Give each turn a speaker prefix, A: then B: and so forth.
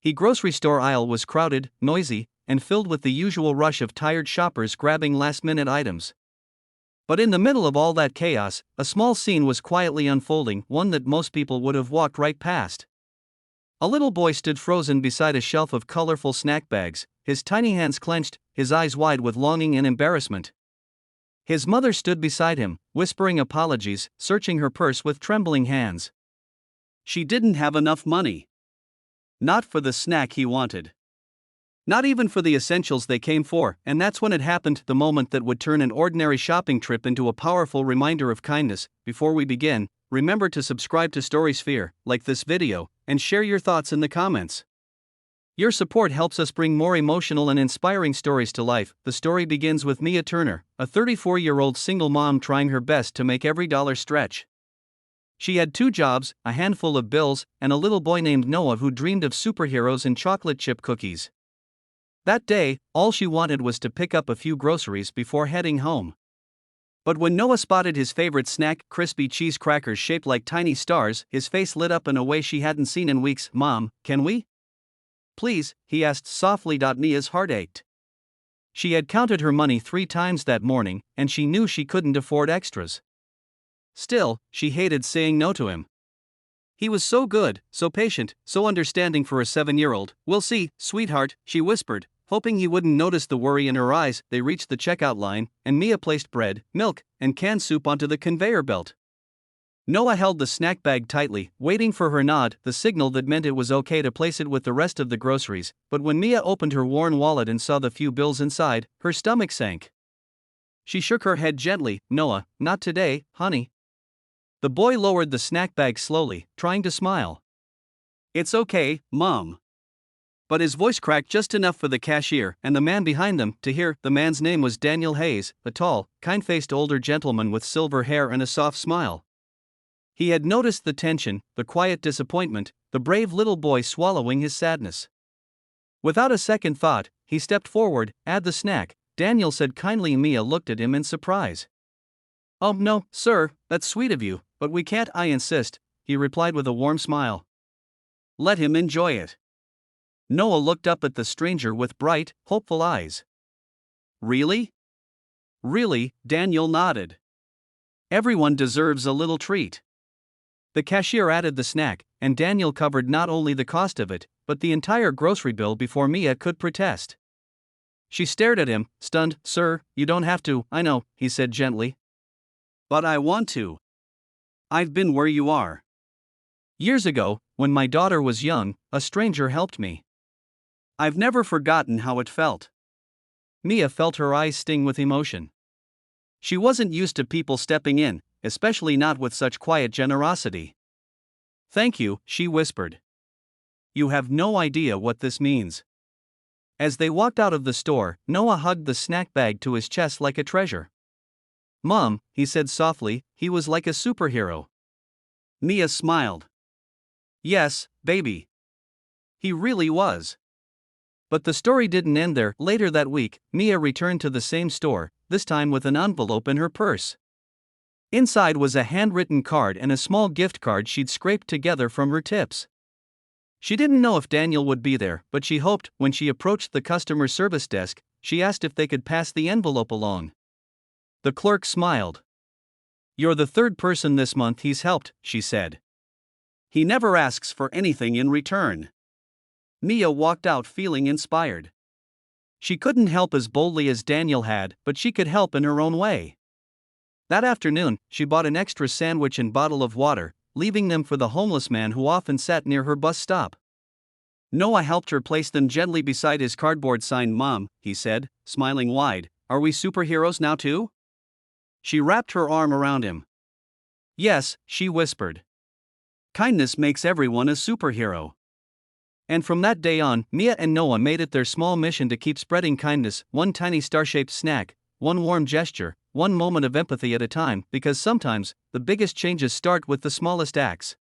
A: The grocery store aisle was crowded, noisy, and filled with the usual rush of tired shoppers grabbing last-minute items. But in the middle of all that chaos, a small scene was quietly unfolding, one that most people would have walked right past. A little boy stood frozen beside a shelf of colorful snack bags, his tiny hands clenched, his eyes wide with longing and embarrassment. His mother stood beside him, whispering apologies, searching her purse with trembling hands. She didn't have enough money. Not for the snack he wanted. Not even for the essentials they came for, and that's when it happened, the moment that would turn an ordinary shopping trip into a powerful reminder of kindness. Before we begin, remember to subscribe to Storysphere, like this video, and share your thoughts in the comments. Your support helps us bring more emotional and inspiring stories to life. The story begins with Mia Turner, a 34-year-old single mom trying her best to make every dollar stretch. She had 2 jobs, a handful of bills, and a little boy named Noah who dreamed of superheroes and chocolate chip cookies. That day, all she wanted was to pick up a few groceries before heading home. But when Noah spotted his favorite snack, crispy cheese crackers shaped like tiny stars, his face lit up in a way she hadn't seen in weeks. "Mom, can we? Please," he asked softly. Mia's heart ached. She had counted her money 3 times that morning, and she knew she couldn't afford extras. Still, she hated saying no to him. He was so good, so patient, so understanding for a 7-year-old. "We'll see, sweetheart," she whispered, hoping he wouldn't notice the worry in her eyes. They reached the checkout line, and Mia placed bread, milk, and canned soup onto the conveyor belt. Noah held the snack bag tightly, waiting for her nod, the signal that meant it was okay to place it with the rest of the groceries. But when Mia opened her worn wallet and saw the few bills inside, her stomach sank. She shook her head gently. "Noah, not today, honey." The boy lowered the snack bag slowly, trying to smile. "It's okay, Mom." But his voice cracked just enough for the cashier and the man behind them to hear. The man's name was Daniel Hayes, a tall, kind-faced older gentleman with silver hair and a soft smile. He had noticed the tension, the quiet disappointment, the brave little boy swallowing his sadness. Without a second thought, he stepped forward. "Add the snack," Daniel said kindly. Mia looked at him in surprise. "Oh no, sir, that's sweet of you, but we can't." "I insist," he replied with a warm smile. "Let him enjoy it." Noah looked up at the stranger with bright, hopeful eyes. "Really?" "Really," Daniel nodded. "Everyone deserves a little treat." The cashier added the snack, and Daniel covered not only the cost of it, but the entire grocery bill before Mia could protest. She stared at him, stunned. "Sir, you don't have to." "I know," he said gently. "But I want to. I've been where you are. Years ago, when my daughter was young, a stranger helped me. I've never forgotten how it felt." Mia felt her eyes sting with emotion. She wasn't used to people stepping in, especially not with such quiet generosity. "Thank you," she whispered. "You have no idea what this means." As they walked out of the store, Noah hugged the snack bag to his chest like a treasure. "Mom," he said softly, "he was like a superhero." Mia smiled. "Yes, baby. He really was." But the story didn't end there. Later that week, Mia returned to the same store, this time with an envelope in her purse. Inside was a handwritten card and a small gift card she'd scraped together from her tips. She didn't know if Daniel would be there, but she hoped. When she approached the customer service desk, she asked if they could pass the envelope along. The clerk smiled. "You're the 3rd person this month he's helped," she said. "He never asks for anything in return." Mia walked out feeling inspired. She couldn't help as boldly as Daniel had, but she could help in her own way. That afternoon, she bought an extra sandwich and bottle of water, leaving them for the homeless man who often sat near her bus stop. Noah helped her place them gently beside his cardboard sign. "Mom," he said, smiling wide, "are we superheroes now too?" She wrapped her arm around him. "Yes," she whispered. "Kindness makes everyone a superhero." And from that day on, Mia and Noah made it their small mission to keep spreading kindness, one tiny star-shaped snack, one warm gesture, one moment of empathy at a time, because sometimes, the biggest changes start with the smallest acts.